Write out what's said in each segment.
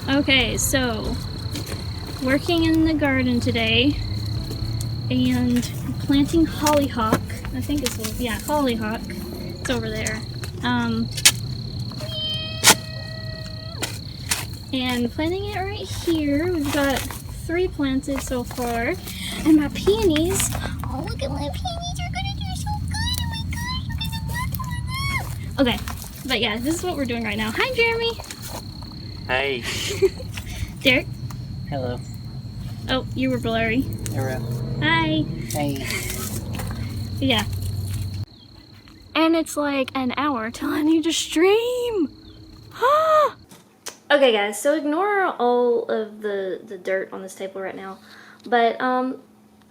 Okay, so working in the garden today and planting hollyhock. I think it's, yeah, hollyhock. It's over there. And planting it right here. We've got 3 planted so far. And my peonies, oh look at my peonies, are gonna do so good. Oh my gosh, look at them. Okay, but yeah, this is what we're doing right now. Hi Jeremy. Hey. Derek. Hello. Oh, you were blurry. Hello. Hi. Hey. Yeah. And it's like an hour till I need to stream. Okay guys, so ignore all of the dirt on this table right now. But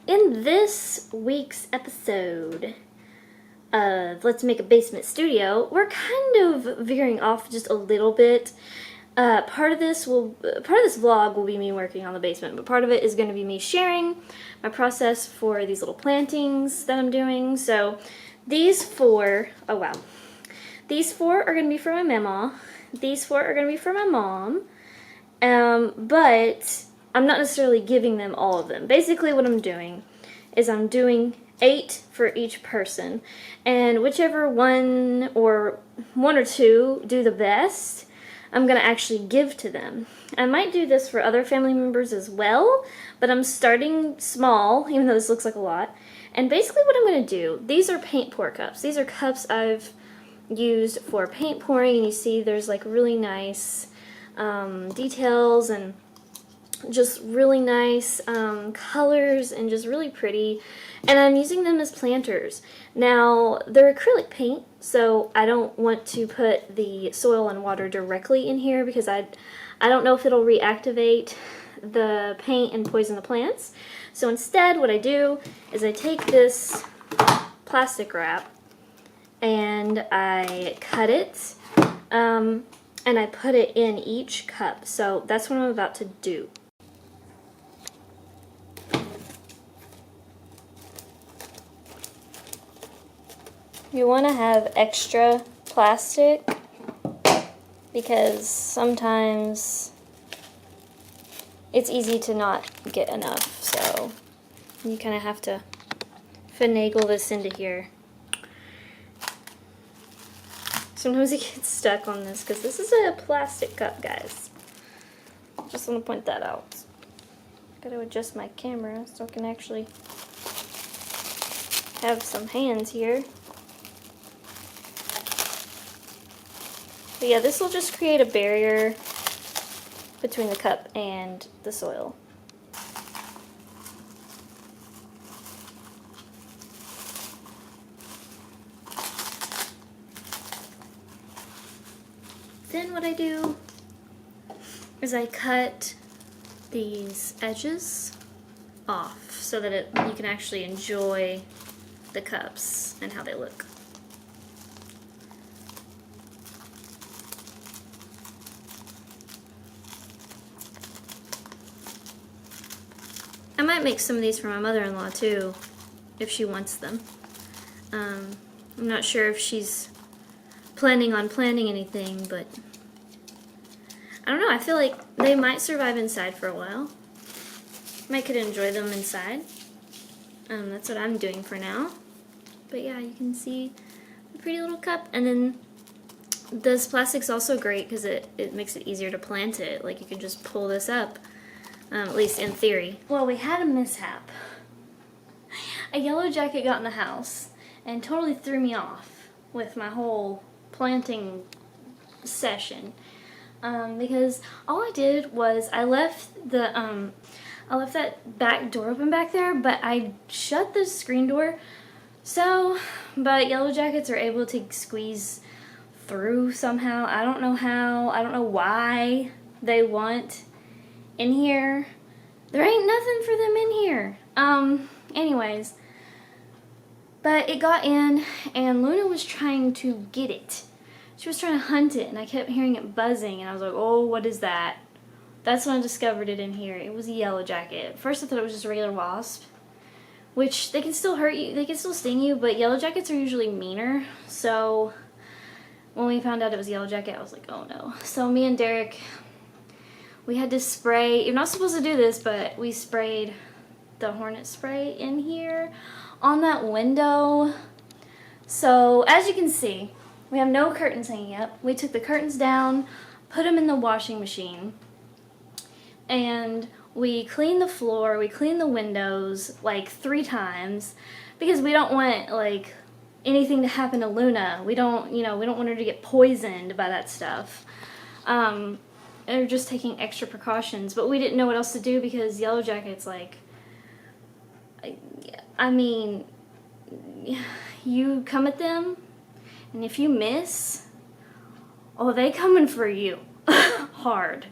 in this week's episode of Let's Make a Basement Studio, we're kind of veering off just a little bit. Part of this vlog will be me working on the basement, but part of it is going to be me sharing my process for these little plantings that I'm doing. So these 4, oh wow, these 4 are going to be for my mama. These 4 are going to be for my mom. But I'm not necessarily giving them all of them. Basically what I'm doing is I'm doing 8 for each person, and whichever one or 2 do the best, I'm going to actually give to them. I might do this for other family members as well, but I'm starting small, even though this looks like a lot. And basically what I'm going to do, these are paint pour cups. These are cups I've used for paint pouring, and you see there's like really nice details and just really nice colors and just really pretty, and I'm using them as planters. Now they're acrylic paint, so I don't want to put the soil and water directly in here because I don't know if it'll reactivate the paint and poison the plants. So instead what I do is I take this plastic wrap and I cut it and I put it in each cup. So that's what I'm about to do. You want to have extra plastic because sometimes it's easy to not get enough, so you kind of have to finagle this into here. Sometimes it gets stuck on this because this is a plastic cup, guys. Just want to point that out. Gotta adjust my camera so I can actually have some hands here. But yeah, this will just create a barrier between the cup and the soil. Then what I do is I cut these edges off so that you can actually enjoy the cups and how they look. I might make some of these for my mother-in-law too, if she wants them. I'm not sure if she's planning on planting anything, but I don't know, I feel like they might survive inside for a while. Might could enjoy them inside. That's what I'm doing for now. But yeah, you can see the pretty little cup, and then this plastic's also great because it makes it easier to plant it. Like you can just pull this up. At least in theory. Well, we had a mishap. A yellow jacket got in the house and totally threw me off with my whole planting session. Because all I did was I left that back door open back there, but I shut the screen door. But yellow jackets are able to squeeze through somehow. I don't know how. I don't know why they want in here. There ain't nothing for them in here. Anyways, but it got in and Luna was trying to get it. She was trying to hunt it and I kept hearing it buzzing and I was like, oh, what is that? That's when I discovered it in here. It was a yellow jacket. At first I thought it was just a regular wasp, which they can still hurt you, they can still sting you, but yellow jackets are usually meaner. So when we found out it was a yellow jacket, I was like, oh no. So me and Derek, we had to spray. You're not supposed to do this, but we sprayed the Hornet spray in here on that window. So as you can see, we have no curtains hanging up. We took the curtains down, put them in the washing machine, and we cleaned the floor, we cleaned the windows like 3 times because we don't want like anything to happen to Luna. We don't, we don't want her to get poisoned by that stuff. And we're just taking extra precautions, but we didn't know what else to do because Yellow Jacket's like, I mean, you come at them, and if you miss, oh, they coming for you hard.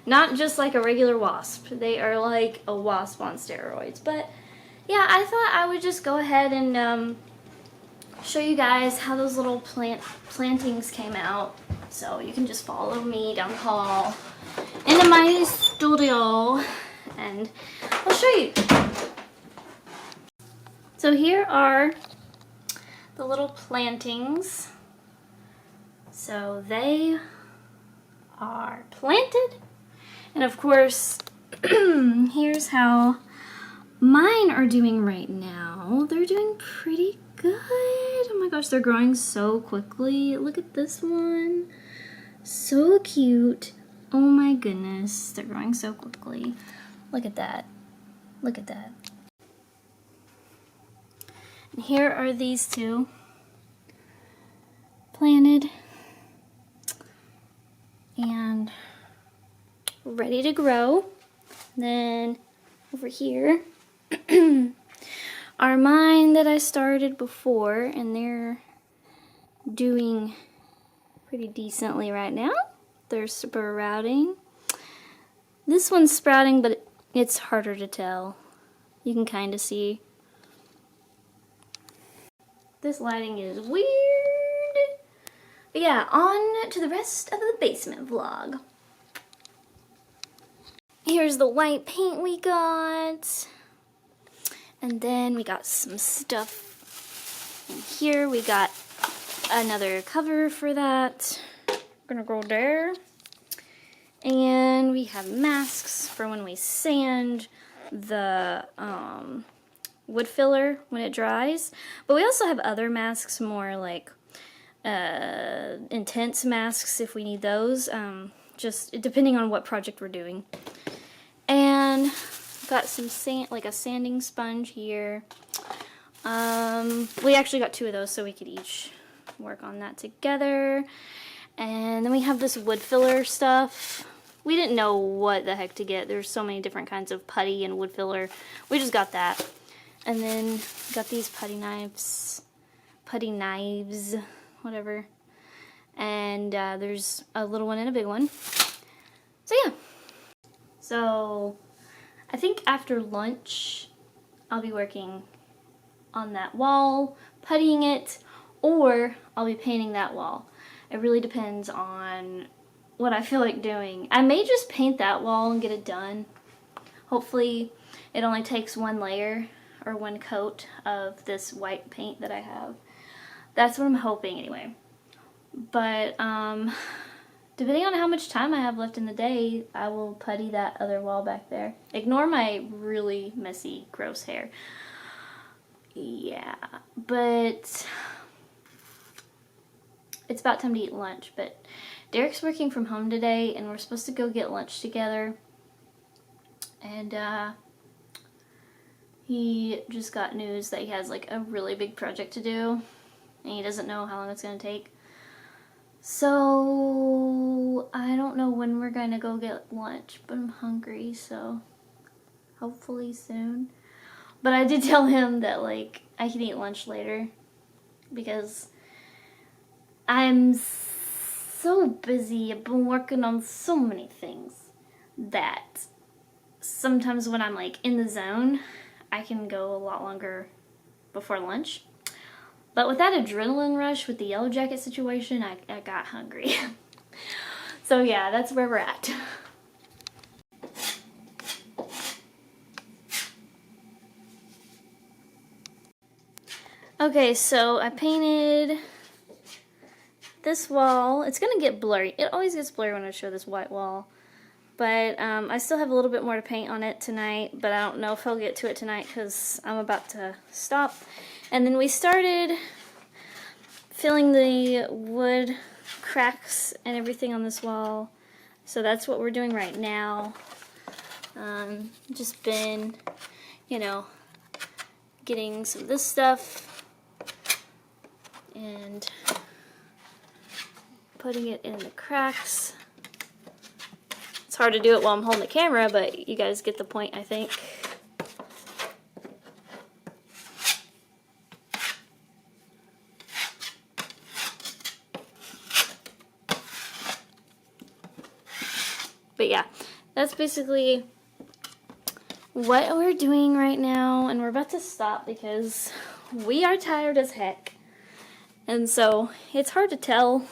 Not just like a regular wasp. They are like a wasp on steroids. But yeah, I thought I would just go ahead and show you guys how those little plantings came out. So you can just follow me down the hall into my studio, and I'll show you. So here are the little plantings. So they are planted. And of course, here's how mine are doing right now. They're doing pretty good. Oh my gosh, they're growing so quickly. Look at this one. So cute. Oh my goodness, they're growing so quickly. Look at that. Look at that. And here are these two planted and ready to grow. Then over here are mine that I started before, and they're doing pretty decently right now. They're sprouting. This one's sprouting, but it's harder to tell. You can kind of see. This lighting is weird. But yeah, on to the rest of the basement vlog. Here's the white paint we got. And then we got some stuff in here. We got another cover for that. Gonna go there. And we have masks for when we sand the wood filler when it dries. But we also have other masks, more like intense masks if we need those. Just depending on what project we're doing. And got some sand, like a sanding sponge here. We actually got 2 of those so we could each work on that together. And then we have this wood filler stuff. We didn't know what the heck to get. There's so many different kinds of putty and wood filler. We just got that. And then got these putty knives, whatever. And there's a little one and a big one. So yeah. So I think after lunch I'll be working on that wall, puttying it, or I'll be painting that wall. It really depends on what I feel like doing. I may just paint that wall and get it done. Hopefully it only takes 1 layer or 1 coat of this white paint that I have. That's what I'm hoping anyway. But depending on how much time I have left in the day, I will putty that other wall back there. Ignore my really messy, gross hair. Yeah, but it's about time to eat lunch. But Derek's working from home today, and we're supposed to go get lunch together. And he just got news that he has like a really big project to do, and he doesn't know how long it's going to take. So I don't know when we're going to go get lunch, but I'm hungry, so hopefully soon. But I did tell him that like I can eat lunch later because I'm so busy. I've been working on so many things that sometimes when I'm like in the zone, I can go a lot longer before lunch. But with that adrenaline rush with the Yellow Jacket situation, I got hungry. So yeah, that's where we're at. Okay, so I painted this wall. It's gonna get blurry. It always gets blurry when I show this white wall. But I still have a little bit more to paint on it tonight, but I don't know if I'll get to it tonight because I'm about to stop. And then we started filling the wood cracks and everything on this wall. So that's what we're doing right now. Just been, you know, getting some of this stuff and putting it in the cracks. It's hard to do it while I'm holding the camera, but you guys get the point, I think. But yeah, that's basically what we're doing right now, and we're about to stop because we are tired as heck. And so it's hard to tell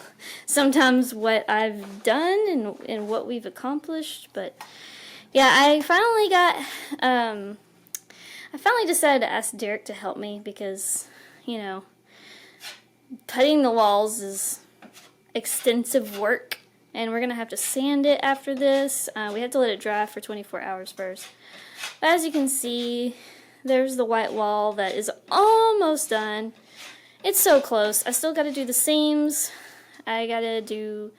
sometimes what I've done and what we've accomplished, but yeah, I finally decided to ask Derek to help me because, you know, putting the walls is extensive work, and we're gonna have to sand it after this. We have to let it dry for 24 hours first. But as you can see, there's the white wall that is almost done. It's so close. I still got to do the seams. I got to do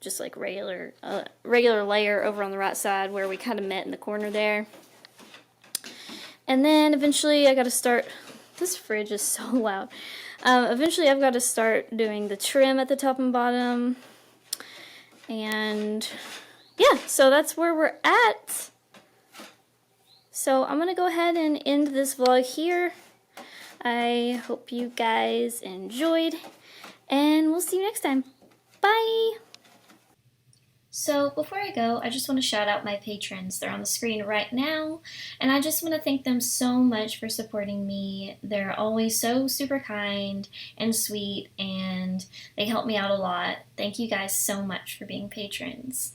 just like regular layer over on the right side where we kind of met in the corner there. And then eventually I got to start, this fridge is so loud. Eventually I've got to start doing the trim at the top and bottom. And yeah, so that's where we're at. So I'm going to go ahead and end this vlog here. I hope you guys enjoyed, and we'll see you next time. Bye! So before I go, I just want to shout out my patrons. They're on the screen right now, and I just want to thank them so much for supporting me. They're always so super kind and sweet, and they help me out a lot. Thank you guys so much for being patrons.